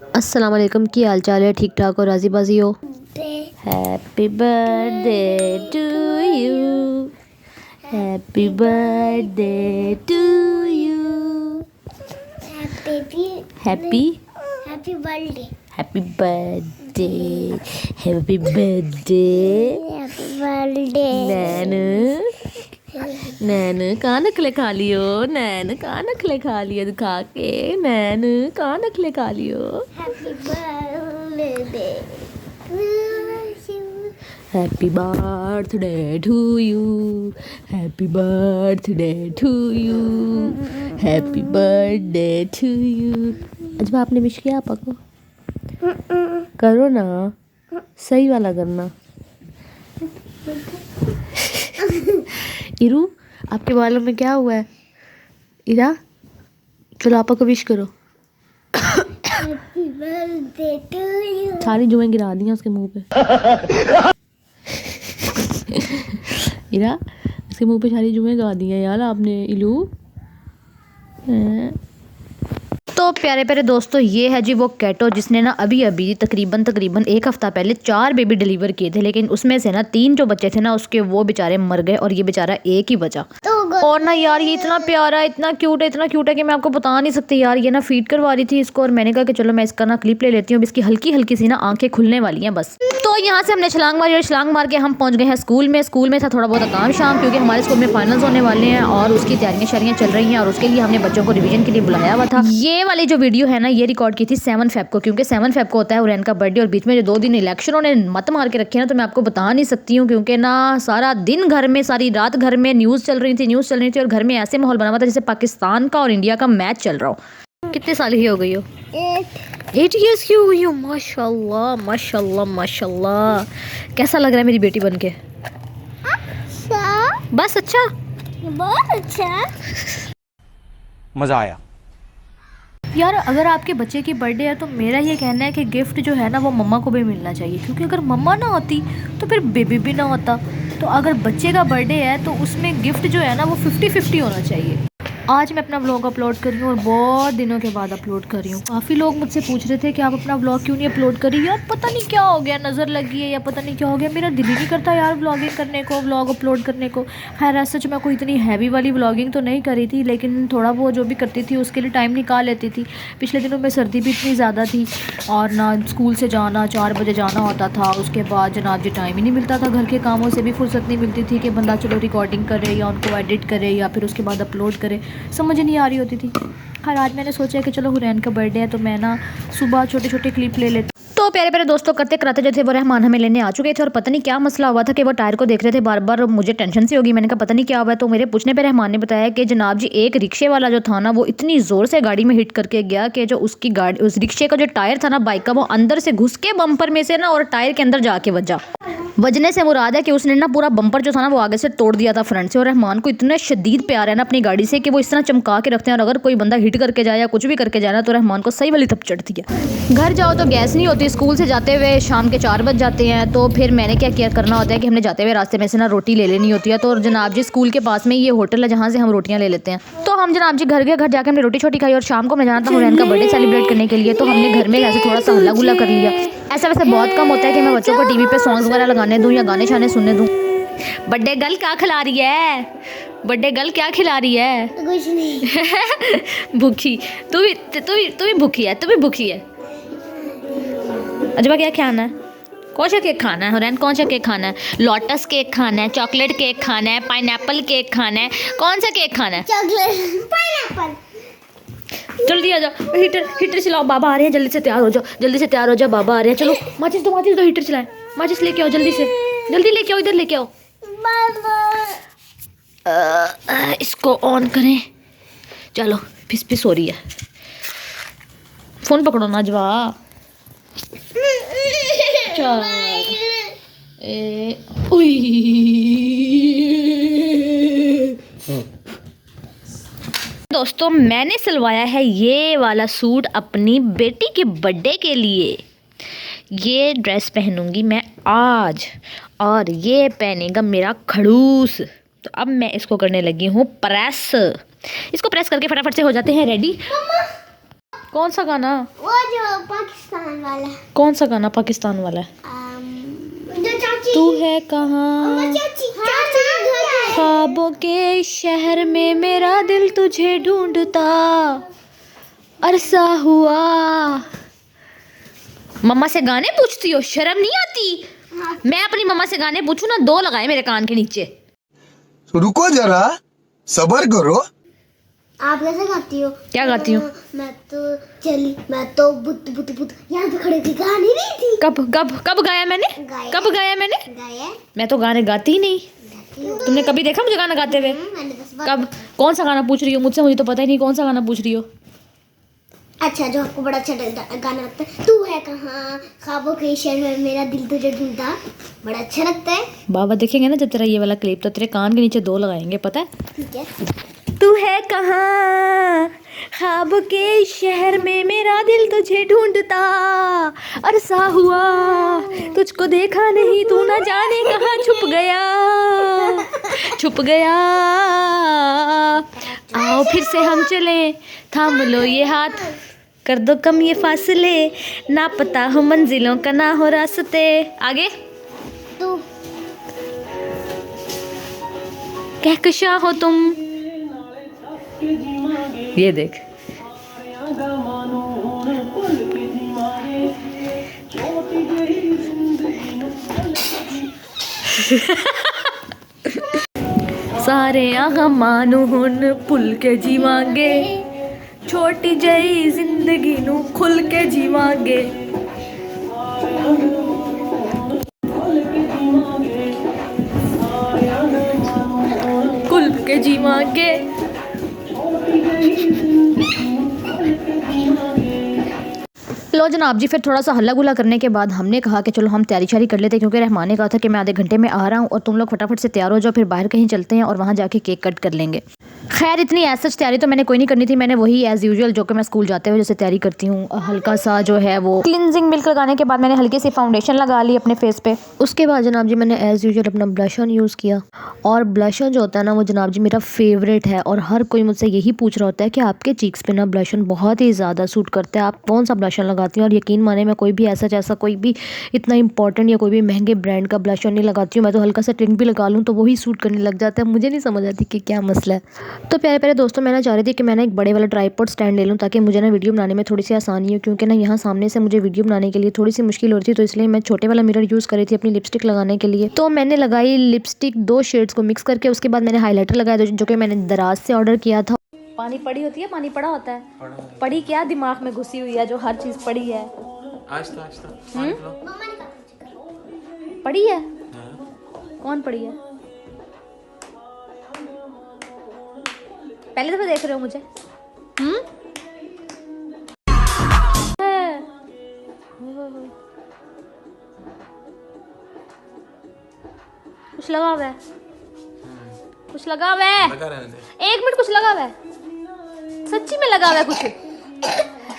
अस्सलाम वालेकुम, की हाल चाल है? ठीक ठाक हो, राजी बाजी हो? Happy birthday to you, happy birthday to you, happy happy birthday happy birthday happy birthday happy birthday नैन नैन कहाँ नखले खा लियो? नैन कहाँ नखले खा लियो? दिखा के नैन कहाँ नखले खा लियो? Happy birthday happy birthday to you, happy birthday to you, happy birthday to you. अजबा आपने विश किया आपा को? करो ना, सही वाला करना। इरू, आपके बालों में क्या हुआ है? इरा, चलो आपा को विश करो। Happy birthday to you. सारी जुएं गिरा दी हैं उसके मुंह पे। इरा, उसके मुंह पे सारी जुएं गिरा दी हैं यार आपने। इलू तो प्यारे प्यारे दोस्तों, ये है जी वो कैटो जिसने ना अभी अभी तकरीबन एक हफ्ता पहले 4 बेबी डिलीवर किए थे, लेकिन उसमें से ना 3 जो बच्चे थे ना उसके वो बेचारे मर गए और ये बेचारा एक ही बचा। और ना यार ये इतना प्यारा, इतना क्यूट है कि मैं आपको बता नहीं सकती यार। ये ना फीड करवा रही थी इसको और मैंने कहा कि चलो मैं इसका ना क्लिप ले लेती हूँ। इसकी हल्की हल्की सी ना आंखें खुलने वाली हैं बस। तो यहाँ से हमने छलांग मारी और छलांग मार के हम पहुँच गए हैं स्कूल में था थोड़ा बहुत काम शाम, क्योंकि हमारे स्कूल में फाइनल्स होने वाले हैं और उसकी तैयारियां चल रही हैं और उसके लिए हमने बच्चों को रिवीजन के लिए बुलाया हुआ था। ये वाली जो वीडियो है ना ये रिकॉर्ड की थी 7 फेब को, क्योंकि 7 फेब को होता है उरैन का बर्थडे और बीच में जो 2 दिन इलेक्शनों ने मत मार के रखे हैं ना, तो मैं आपको बता नहीं सकती हूँ, क्योंकि ना सारा दिन घर में, सारी रात घर में न्यूज़ चल रही थी और घर में ऐसे माहौल बना हुआ था जैसे पाकिस्तान का और इंडिया का मैच चल रहा हो। कितने साल की हो गई हो? 8 ईयर्स की हो गई हो। माशाल्लाह माशाल्लाह माशाल्लाह। कैसा लग रहा है मेरी बेटी बनके? बस अच्छा, बहुत अच्छा। मज़ा आया यार अगर आपके बच्चे की बर्थडे है तो मेरा ये कहना है कि गिफ्ट जो है ना वो मम्मा को भी मिलना चाहिए, क्योंकि अगर मम्मा ना होती तो फिर बेबी भी ना होता। तो अगर बच्चे का बर्थडे है तो उसमें गिफ्ट जो है ना वो 50-50 होना चाहिए। आज मैं अपना व्लॉग अपलोड कर रही हूँ और बहुत दिनों के बाद अपलोड कर रही हूँ। काफ़ी लोग मुझसे पूछ रहे थे कि आप अपना व्लॉग क्यों नहीं अपलोड करी। यार पता नहीं क्या हो गया, नज़र लगी है या पता नहीं क्या हो गया, मेरा दिल ही नहीं करता यार व्लॉगिंग करने को, व्लॉग अपलोड करने को। खैर सच मैं कोई इतनी हैवी वाली व्लॉगिंग तो नहीं करी थी, लेकिन थोड़ा वो जो भी करती थी उसके लिए टाइम निकाल लेती थी। पिछले दिनों में सर्दी भी इतनी ज़्यादा थी और ना स्कूल से जाना, 4 बजे जाना होता था। उसके बाद जनाब जी टाइम ही नहीं मिलता था, घर के कामों से भी फुर्सत नहीं मिलती थी कि बंदा चलो रिकॉर्डिंग करे या उनको एडिट करे या फिर उसके बाद अपलोड करे, समझ नहीं आ रही होती थी। खैर आज मैंने सोचा कि चलो हुरैन का बर्थडे है तो मैं ना सुबह छोटे छोटे क्लिप ले लेती। तो प्यारे प्यारे दोस्तों, करते कराते जो थे वो रहमान हमें लेने आ चुके थे और पता नहीं क्या मसला हुआ था कि वो टायर को देख रहे थे बार बार। मुझे टेंशन सी होगी, मैंने कहा पता नहीं क्या हुआ है। तो मेरे पूछने पे रहमान ने बताया कि जनाब जी एक रिक्शे वाला जो था ना वो इतनी ज़ोर से गाड़ी में हिट करके गया कि जो उसकी गाड़ी, उस रिक्शे का जो टायर था ना बाइक का, वो अंदर से घुस के बम्पर में से ना और टायर के अंदर जाके बजा। वजने से मुराद है कि उसने ना पूरा बम्पर जो था ना वो आगे से तोड़ दिया था फ्रंट से। और रहमान को इतना शदीद प्यार है ना अपनी गाड़ी से कि वो इस तरह चमका के रखते हैं और अगर कोई बंदा हिट करके जाए या कुछ भी करके जाए ना तो रहमान को सही वाली थप चढ़ती है। घर जाओ तो गैस नहीं होती, स्कूल से जाते हुए शाम के 4 बज जाते हैं, तो फिर मैंने क्या करना होता है कि हमने जाते हुए रास्ते में से ना रोटी ले लेनी होती है। तो जनाब जी स्कूल के पास में ये होटल है जहाँ से हम रोटियाँ ले लेते हैं। तो हम जनाब जी घर जाकर हमने रोटी छोटी खाई और शाम को हमने जाना था हुरैन का बर्थडे सेलिब्रेट करने के लिए। तो हमने घर में ऐसे थोड़ा सा हल्ला गुल्ला कर लिया। ऐसा वैसे बहुत कम होता है कि मैं बच्चों को टीवी पे सॉन्ग्स वगैरह लगाने दूँ या गाने शाने सुनने दूँ। बर्थडे गर्ल क्या खिला रही है? बर्थडे गर्ल क्या खिला रही है? कुछ नहीं। भूखी। तू भी भूखी है, तू भी भूखी है। अजबा क्या खाना है? कौन सा केक खाना है हुरैन? कौन सा केक खाना है? लोटस केक खाना है, चॉकलेट केक खाना है, पाइनएप्पल केक खाना है, कौन सा केक खाना है? Chocolate pineapple. जल्दी आ जाओ, हीटर चलाओ, बाबा आ रहे हैं, जल्दी से तैयार हो जाओ, बाबा आ रहे हैं। चलो माचिस दो, हीटर चलाएं, माचिस लेके आओ, जल्दी लेके आओ, इधर लेके आओ। इसको ऑन करें। चलो फिस हो रही है। फोन पकड़ो ना अजवा। दोस्तों मैंने सिलवाया है ये वाला सूट अपनी बेटी के बर्थडे के लिए। ये ड्रेस पहनूंगी मैं आज और ये पहनेगा मेरा खड़ूस। तो अब मैं इसको करने लगी हूँ प्रेस। इसको प्रेस करके फटाफट से हो जाते हैं रेडी। कौन सा गाना? वो जो पाकिस्तान वाला। कौन सा गाना पाकिस्तान वाला है? जो चाची तू है कहाँ चाची चाची ख्वाबों के शहर में मेरा दिल तुझे ढूंढता अरसा हुआ। मम्मा से गाने पूछती हो, शर्म नहीं आती? मैं अपनी मम्मा से गाने पूछूं ना, 2 लगाए मेरे कान के नीचे। रुको जरा, सबर करो। आप कैसे गाती हो? क्या गाती हूँ? मैं तो चली, मैं तो बुत बुत बुत यहाँ पे खड़ी थी, गा नहीं रही थी। कब कब कब गाया मैंने? गाया। कब गाया मैंने? गाया मैं तो गाने गाती ही नहीं। तुमने कभी देखा मुझे गाना गाते हुए? मैंने 10 बार। कब? कौन सा गाना पूछ रही हो मुझसे? मुझे तो पता ही नहीं कौन सा गाना पूछ रही हो। अच्छा, जो आपको बड़ा अच्छा गाना लगता है, तू है कहाँ ख्वाबों के शहर में मेरा दिल तुझे ढूंढता, बड़ा अच्छा लगता है। बाबा देखेंगे ना जब तेरा ये वाला क्लिप, तो तेरे कान के नीचे 2 लगाएंगे, पता है? ठीक है। तू है कहाँ ख्वाब के शहर में मेरा दिल तुझे ढूंढता अरसा हुआ, तुझको देखा नहीं तू ना जाने कहाँ छुप गया छुप गया। आओ फिर से हम चलें, थाम लो ये हाथ, कर दो कम ये फासले, ना पता हो मंजिलों का ना हो रास्ते। आगे तू कहकशा हो तुम, ये देख। सारे आगा मानू हुन भुल के जीवांगे, छोटी जई जिंदगी नू खुल के जीवांगे। खुल के जीवांगे। लो जनाब जी, फिर थोड़ा सा हल्ला गुला करने के बाद हमने कहा कि चलो हम तैयारी शारी कर लेते हैं, क्योंकि रहमान ने कहा था कि मैं आधे घंटे में आ रहा हूँ और तुम लोग फटाफट से तैयार हो जाओ, फिर बाहर कहीं चलते हैं और वहाँ जाके केक कट कर लेंगे। खैर इतनी एज सच तैयारी तो मैंने कोई नहीं करनी थी, मैंने वही एज़ यूजुअल जो कि मैं स्कूल जाते हुए जैसे तैयारी करती हूँ, हल्का सा जो है वो क्लिनजिंग मिल्क लगाने के बाद मैंने हल्की सी फाउंडेशन लगा ली अपने फेस पे। उसके बाद जनाब जी मैंने एज़ यूजुअल अपना ब्लश ऑन यूज़ किया, और ब्लश ऑन जो होता है ना वो जनाब जी मेरा फेवरेट है, और हर कोई मुझसे यही पूछ रहा होता है कि आपके चीक्स पे ना ब्लश ऑन बहुत ही ज़्यादा सूट करता है, आप कौन सा ब्लश ऑन लगाती हैं? और यकीन माने मैं कोई भी ऐसा कोई भी इतना इंपॉर्टेंट या कोई भी महंगे ब्रांड का ब्लश ऑन नहीं लगाती हूँ, मैं तो हल्का सा टिंट भी लगा लूँ तो वही सूट करने लग जाता है, मुझे नहीं समझ आती कि क्या मसला है। तो प्यारे प्यारे दोस्तों, मैं ना चाह रही थी कि मैं ना एक बड़े वाला ट्राइपॉड स्टैंड ले लूँ ताकि मुझे ना वीडियो बनाने में थोड़ी सी आसानी हो, क्योंकि ना यहाँ सामने से मुझे वीडियो बनाने के लिए थोड़ी सी मुश्किल हो रही थी, तो इसलिए मैं छोटे वाला मिरर यूज़ कर रही थी अपनी लिपस्टिक लगाने के लिए। तो मैंने लगाई लिपस्टिक 2 शेड्स को मिक्स करके, उसके बाद मैंने हाईलाइटर लगाया जो कि मैंने दराज से ऑर्डर किया था। पानी पड़ी होती है, पानी पड़ा होता है, पड़ी क्या दिमाग में घुसी हुई है जो हर चीज़ पड़ी है। पड़ी है? कौन पड़ी है? पहले दफा देख रहे हो मुझे? कुछ लगा हुआ है, कुछ लगा हुआ है, 1 मिनट, कुछ लगा हुआ है, सच्ची में लगा हुआ है कुछ।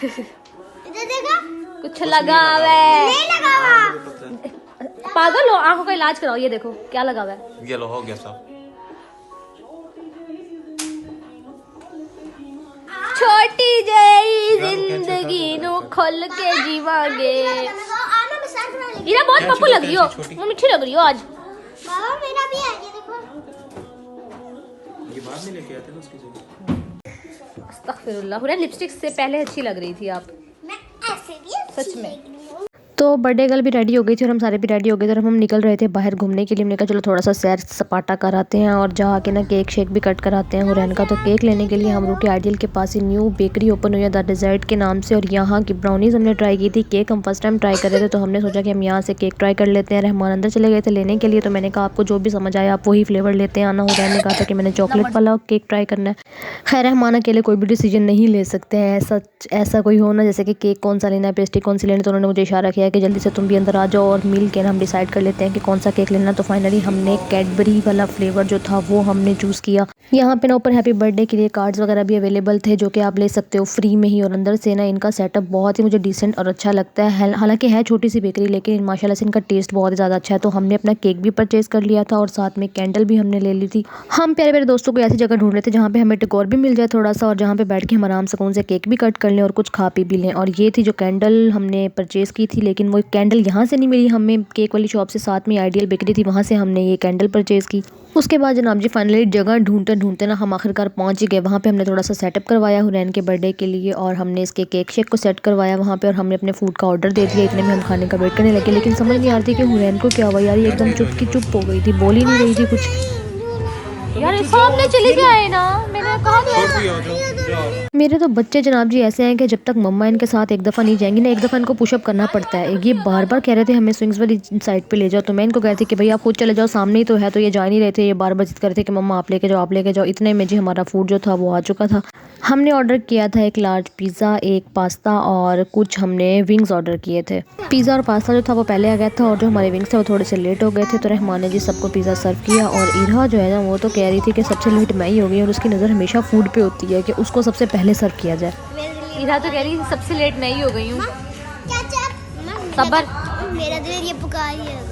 इधर देखा, कुछ लगा हुआ है। नहीं लगा हुआ। पागल हो, आंखों का इलाज कराओ। ये देखो क्या लगा हुआ है। ये लो, हो गया सब। छोटी जई जिंदगी नु खोल के जीवांगे। आना मैं साथ बना लेंगे। इरा बहुत पप्पू लग रही हो, वो मीठी लग रही हो आज। बाबा मेरा भी है, ये देखो। ये बाद में लेके आते हैं ना उसकी जगह। अस्तगफिरुल्लाह, हुरैन लिपस्टिक से पहले अच्छी लग रही थी आप, मैं ऐसे भी सच में। तो बर्थडे गर्ल भी रेडी हो गई थी और हम सारे भी रेडी हो गए थे, और हम निकल रहे थे बाहर घूमने के लिए। हमने कहा चलो थोड़ा सा सैर सपाटा कराते हैं और जाके ना केक शेक भी कट कराते हैं हुरैन का। तो केक लेने के लिए हम रुके आइडियल के पास ही न्यू बेकरी ओपन हुई है द डेजर्ट के नाम से, और यहाँ की ब्राउनीज़ हमने ट्राई की थी। केक हम फर्स्ट टाइम ट्राई कर रहे थे, तो हमने सोचा कि हम यहाँ से केक ट्राई कर लेते हैं। रहमान अंदर चले गए थे लेने के लिए, तो मैंने कहा आपको जो भी समझ आया आप वही फ्लेवर लेते हैं आना। हुरैन ने कहा था कि मैंने चॉकलेट वाला केक ट्राई करना है। खैर रहमान अकेले कोई भी डिसीजन नहीं ले सकते हैं, ऐसा कोई हो ना जैसे कि केक कौन सा लेना है, पेस्ट्री कौन सी लेनी, तो उन्होंने मुझे इशारा किया है कि जल्दी से तुम भी अंदर आ जाओ और मिल के हम डिसाइड कर लेते हैं कि कौन सा केक लेना। तो फाइनली हमने कैडबरी वाला फ्लेवर जो था वो हमने चूज़ किया। यहाँ पे ना ऊपर हैप्पी बर्थडे के लिए कार्ड्स वगैरह भी अवेलेबल थे जो कि आप ले सकते हो फ्री में ही। और अंदर से ना इनका सेटअप बहुत ही मुझे डिसेंट और अच्छा लगता है। हालांकि है छोटी सी बेकरी लेकिन माशाल्लाह से इनका टेस्ट बहुत ही ज़्यादा अच्छा है। तो हमने अपना केक भी परचेज़ कर लिया था और साथ में कैंडल भी हमने ले ली थी। हम प्यारे प्यारे दोस्तों को ऐसी जगह ढूंढ रहे थे जहाँ पे हमें डेकोर भी मिल जाए थोड़ा सा और जहाँ पे बैठ के हम आराम सुकून से केक भी कट कर लें और कुछ खा पी भी लें। और ये थी जो कैंडल हमने परचेज़ की थी, लेकिन वो कैंडल यहाँ से नहीं मिली हमें, केक वाली शॉप से साथ में आइडियल बेकरी थी वहाँ से हमने ये कैंडल परचेज़ की। उसके बाद जनाब जी फाइनली जगह ढूंढते ढूंढते ना हम आखिरकार पहुंच ही गए। वहाँ पे हमने थोड़ा सा सेटअप करवाया हुरैन के बर्थडे के लिए और हमने इसके केक शेक को सेट करवाया वहाँ पे और हमने अपने फूड का ऑर्डर दे दिया। इतने में हम खाने का वेट करने लगे, लेकिन समझ नहीं आ रही थी कि हुरैन को क्या हुआ यार, ये एकदम चुप की चुप हो गई थी, बोल ही नहीं रही थी कुछ। यार सामने चले गए ना, मैंने कहा मेरे तो बच्चे जनाब जी ऐसे हैं कि जब तक मम्मा इनके साथ एक दफ़ा नहीं जाएंगी ना, एक दफ़ा इनको पुशअप करना पड़ता है। ये बार बार कह रहे थे हमें स्विंग्स वाली साइड पे ले जाओ, तो मैं इनको कहती कि भाई आप खुद चले जाओ, सामने ही तो है। तो ये जा नहीं रहे थे, ये बार बार जिद कर रहे थे कि मम्मा आप लेके जाओ आप लेके जाओ। इतने में जी हमारा फूड जो था वो आ चुका था। हमने ऑर्डर किया था एक लार्ज पिज़्ज़ा, एक पास्ता और कुछ हमने विंग्स ऑर्डर किए थे। पिज़्ज़ा और पास्ता जो था वो पहले आ गया था और जो हमारे विंग्स थे वो थोड़े से लेट हो गए थे। तो रहमान ने जी सबको पिज़्ज़ा सर्व किया और इरा जो है ना वो तो कह रही थी कि सबसे लेट मैं ही हो गई और उसकी नज़र हमेशा फूड पे होती है कि उसको सबसे पहले सर्व किया जाए। इरा तो कह रही थी सबसे लेट मैं ही हो गई हूँ। सबर मेरा दिल ये पुकार ही है।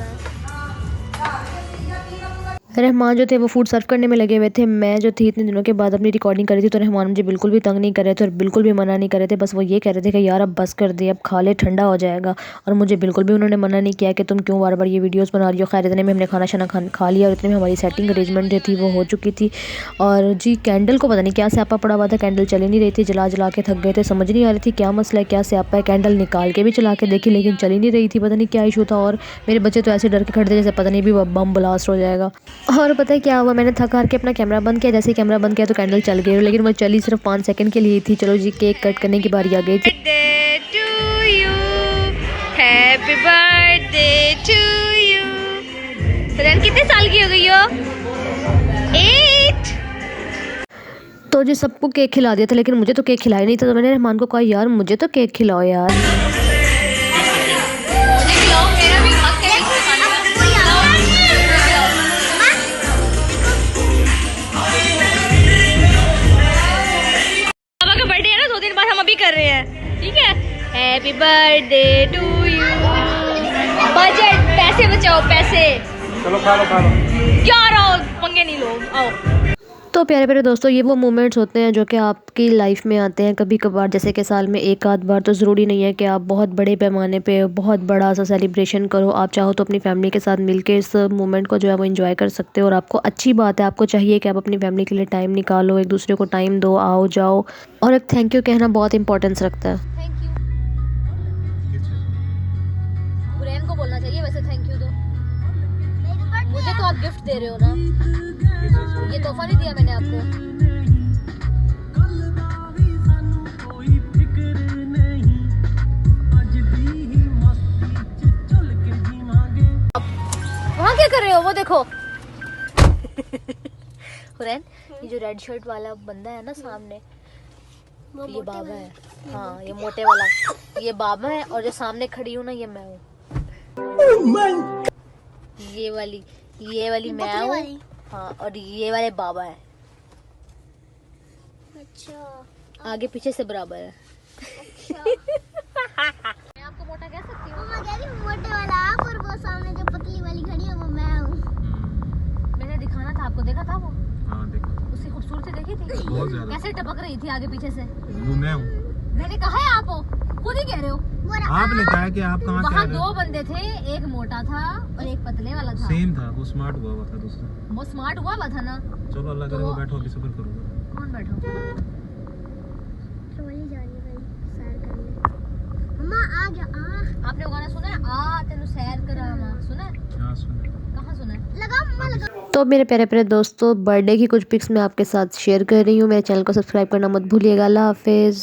रहमान जो थे वो फूड सर्व करने में लगे हुए थे। मैं जो थी इतने दिनों के बाद अपनी रिकॉर्डिंग कर रही थी तो रहमान मुझे बिल्कुल भी तंग नहीं कर रहे थे और बिल्कुल भी मना नहीं कर रहे थे। बस वो ये कह रहे थे कि यार अब बस कर दे, अब खा ले, ठंडा हो जाएगा। और मुझे बिल्कुल भी उन्होंने मना नहीं किया कि तुम क्यों बार बार ये वीडियोस बना रही हो। खैर इतने में हमने खाना शाना खा लिया और इतने में हमारी सेटिंग अरेंजमेंट जो थी वो हो चुकी थी। और जी कैंडल को पता नहीं क्या स्यापा पड़ा हुआ था, कैंडल चल ही नहीं रही थी, जला जला के थक गए थे, समझ नहीं आ रही थी क्या मसला है क्या स्यापा है। कैंडल निकाल के भी चला के देखी लेकिन चल ही नहीं रही थी, पता नहीं क्या इशू था। और मेरे बच्चे तो ऐसे डर के खड़े थे जैसे पता नहीं भी बम ब्लास्ट हो जाएगा। और पता है क्या हुआ, मैंने थक हार के अपना कैमरा बंद किया, जैसे ही कैमरा बंद किया तो कैंडल चल गई, लेकिन वो चली सिर्फ 5 सेकंड के लिए थी। चलो जी केक कट करने की बारी आ गई थी। Happy birthday to you. Rahman कितने साल की हो गई हो? 8। तो जी सबको केक खिला दिया था लेकिन मुझे तो केक खिलाया नहीं था। तो मैंने रहमान को कहा यार मुझे तो केक खिलाओ यार। कर रहे हैं ठीक है। Happy birthday to you. Budget, पैसे बचाओ पैसे। चलो खा लो क्या रहो पंगे नहीं लो, आओ। तो प्यारे प्यारे दोस्तों ये वो मोमेंट्स होते हैं जो कि आपकी लाइफ में आते हैं कभी कभार, जैसे कि साल में एक आध बार। तो ज़रूरी नहीं है कि आप बहुत बड़े पैमाने पे बहुत बड़ा सा सेलिब्रेशन करो। आप चाहो तो अपनी फैमिली के साथ मिलके इस मोमेंट को जो है वो एंजॉय कर सकते हो। और आपको अच्छी बात है, आपको चाहिए कि आप अपनी फैमिली के लिए टाइम निकालो, एक दूसरे को टाइम दो, आओ जाओ। और एक थैंक यू कहना बहुत इंपॉर्टेंस रखता है। थैंक यू हुरैन को बोलना चाहिए वैसे थैंक यू। तो मुझे तो आप गिफ्ट दे रहे हो ना, ये तोहफा नहीं दिया मैंने आपको। वहाँ क्या कर रहे हो? वो देखो हुरैन, ये जो रेड शर्ट वाला बंदा है ना सामने, ये बाबा है। हाँ ये मोटे वाला ये बाबा है और जो सामने खड़ी हूँ ना ये मैं हूँ। ये वाली मैं हूँ। हाँ और ये वाले बाबा है। अच्छा आगे पीछे से बराबर है। अच्छा मैं आपको मोटा कह सकती हूँ? मैं कह रही हूँ मोटे वाला आप और वो सामने जो पतली वाली खड़ी है वो मैं हूँ। मैंने दिखाना था आपको, देखा था वो? हाँ देखो उसकी खूबसूरती देखी थी बहुत ज्यादा। कैसे टपक रही थी आगे पीछे से। वो मैं हूँ। मैंने कहा है आप हो, खुद ही कह रहे हो। आपने कहा कि आप कहाँ वहाँ कह रहे 2 हो? बंदे थे, एक मोटा था और एक पतले वाला था। सेम था, वो स्मार्ट हुआ था दूसरा। वो स्मार्ट हुआ था ना। चलो अल्लाह करे वो बैठो अभी सब्र करो। कौन बैठा? ट्रॉली जा रही है सैर करने। मम्मा आ जा आ। आपने वो गाना सुना है आ तेनू सैर करावा? सुना है? हाँ सुना। कहाँ सुना है? लगा मम्मा लगा। तो मेरे प्यारे प्यारे दोस्तों बर्थडे की कुछ पिक्स मैं आपके साथ शेयर कर रही हूँ। मेरे चैनल को सब्सक्राइब करना मत भूलिएगा। अल्लाह हाफिज़।